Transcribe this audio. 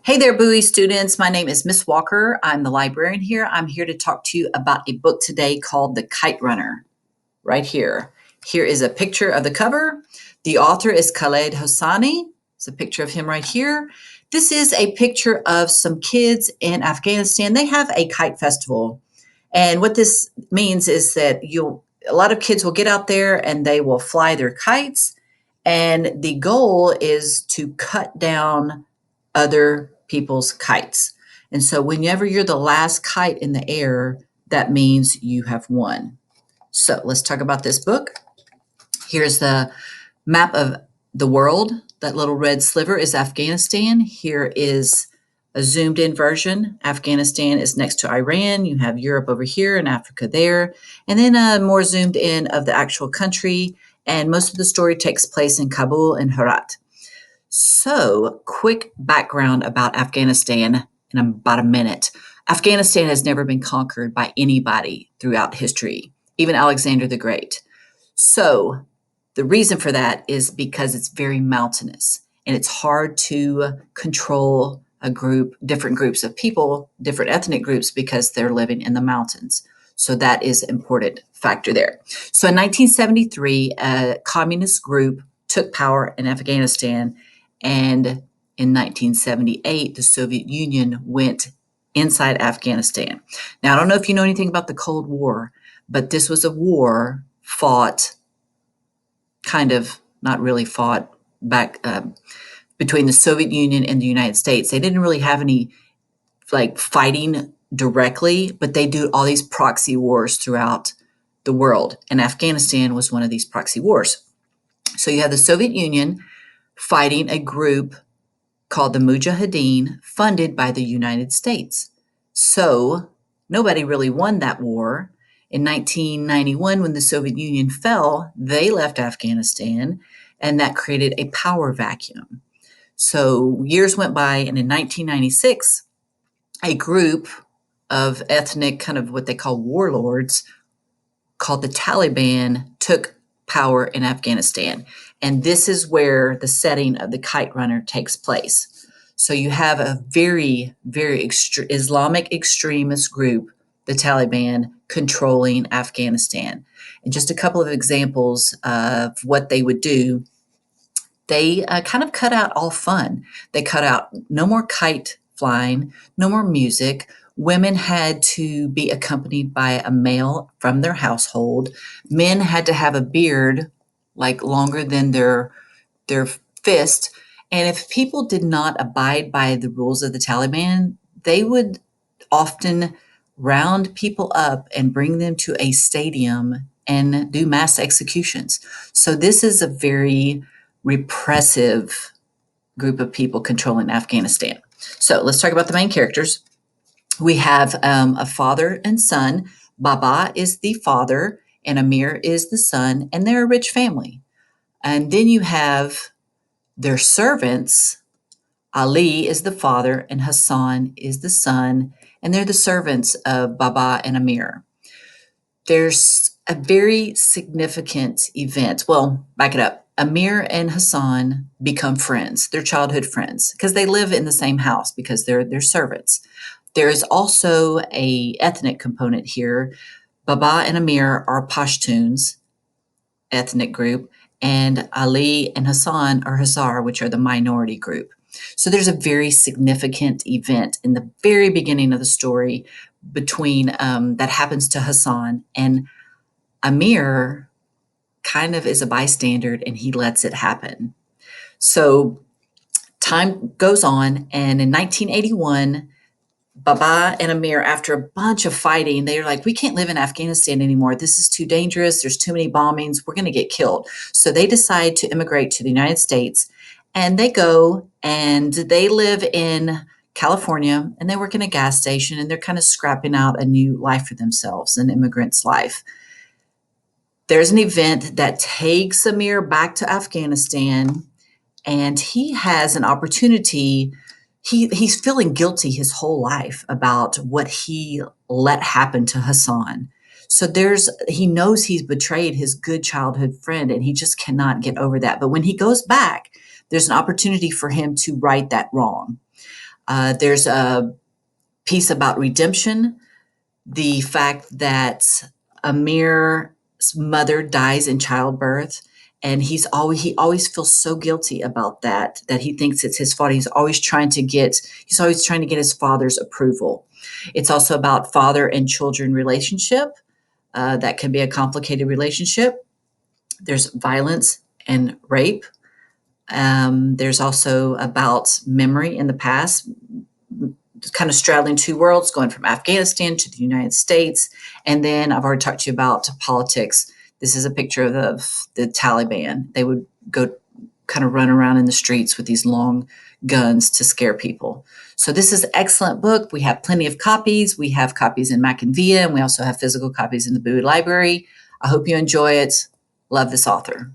Hey there, Bowie students. My name is Miss Walker. I'm the librarian here. I'm here to talk to you about a book today called The Kite Runner, right here. Here is a picture of the cover. The author is Khaled Hosseini. It's a picture of him right here. This is a picture of some kids in Afghanistan. They have a kite festival. And what this means is that a lot of kids will get out there and they will fly their kites. And the goal is to cut down other people's kites. And so whenever you're the last kite in the air, that means you have won. So let's talk about this book. Here's the map of the world. That little red sliver is Afghanistan. Here is a zoomed in version. Afghanistan is next to Iran. You have Europe over here and Africa there. And then a more zoomed in of the actual country. And most of the story takes place in Kabul and Herat. So, quick background about Afghanistan in about a minute. Afghanistan has never been conquered by anybody throughout history, even Alexander the Great. So, the reason for that is because it's very mountainous and it's hard to control different groups of people, different ethnic groups, because they're living in the mountains. So that is an important factor there. So in 1973, a communist group took power in Afghanistan, and in 1978, the Soviet Union went inside Afghanistan. Now, I don't know if you know anything about the Cold War, but this was a war not really fought back between the Soviet Union and the United States. They didn't really have any fighting directly, but they do all these proxy wars throughout the world. And Afghanistan was one of these proxy wars. So you have the Soviet Union fighting a group called the Mujahideen, funded by the United States. So nobody really won that war. In 1991, when the Soviet Union fell, they left Afghanistan, and that created a power vacuum. So years went by, and in 1996, a group of ethnic, kind of what they call warlords, called the Taliban, took power in Afghanistan. And this is where the setting of the Kite Runner takes place. So you have a very, very Islamic extremist group, the Taliban, controlling Afghanistan. And just a couple of examples of what they would do. They kind of cut out all fun. They cut out no more kite flying, no more music. Women had to be accompanied by a male from their household. Men had to have a beard longer than their fist. And if people did not abide by the rules of the Taliban, they would often round people up and bring them to a stadium and do mass executions. So this is a very repressive group of people controlling Afghanistan. So let's talk about the main characters. We have a father and son. Baba is the father and Amir is the son, and they're a rich family. And then you have their servants. Ali is the father and Hassan is the son, and they're the servants of Baba and Amir. There's a very significant event. Well, back it up. Amir and Hassan become friends. They're childhood friends because they live in the same house because they're servants. There is also a ethnic component here. Baba and Amir are Pashtuns, ethnic group, and Ali and Hassan are Hazar, which are the minority group. So there's a very significant event in the very beginning of the story between that happens to Hassan, and Amir kind of is a bystander and he lets it happen. So time goes on, and in 1981, Baba and Amir, after a bunch of fighting, they're like, we can't live in Afghanistan anymore. This is too dangerous. There's too many bombings. We're going to get killed. So they decide to immigrate to the United States, and they go and they live in California, and they work in a gas station, and they're kind of scrapping out a new life for themselves, an immigrant's life. There's an event that takes Amir back to Afghanistan, and he has an opportunity. He's feeling guilty his whole life about what he let happen to Hassan. So he knows he's betrayed his good childhood friend, and he just cannot get over that. But when he goes back, there's an opportunity for him to right that wrong. There's a piece about redemption, the fact that Amir's mother dies in childbirth, and he always feels so guilty about that he thinks it's his fault. He's always trying to get his father's approval. It's also about father and children relationship. That can be a complicated relationship. There's violence and rape. There's also about memory in the past, kind of straddling two worlds, going from Afghanistan to the United States. And then I've already talked to you about politics. This is a picture of the Taliban. They would go kind of run around in the streets with these long guns to scare people. So this is an excellent book. We have plenty of copies. We have copies in Mac and Via, and we also have physical copies in the Bowie Library. I hope you enjoy it. Love this author.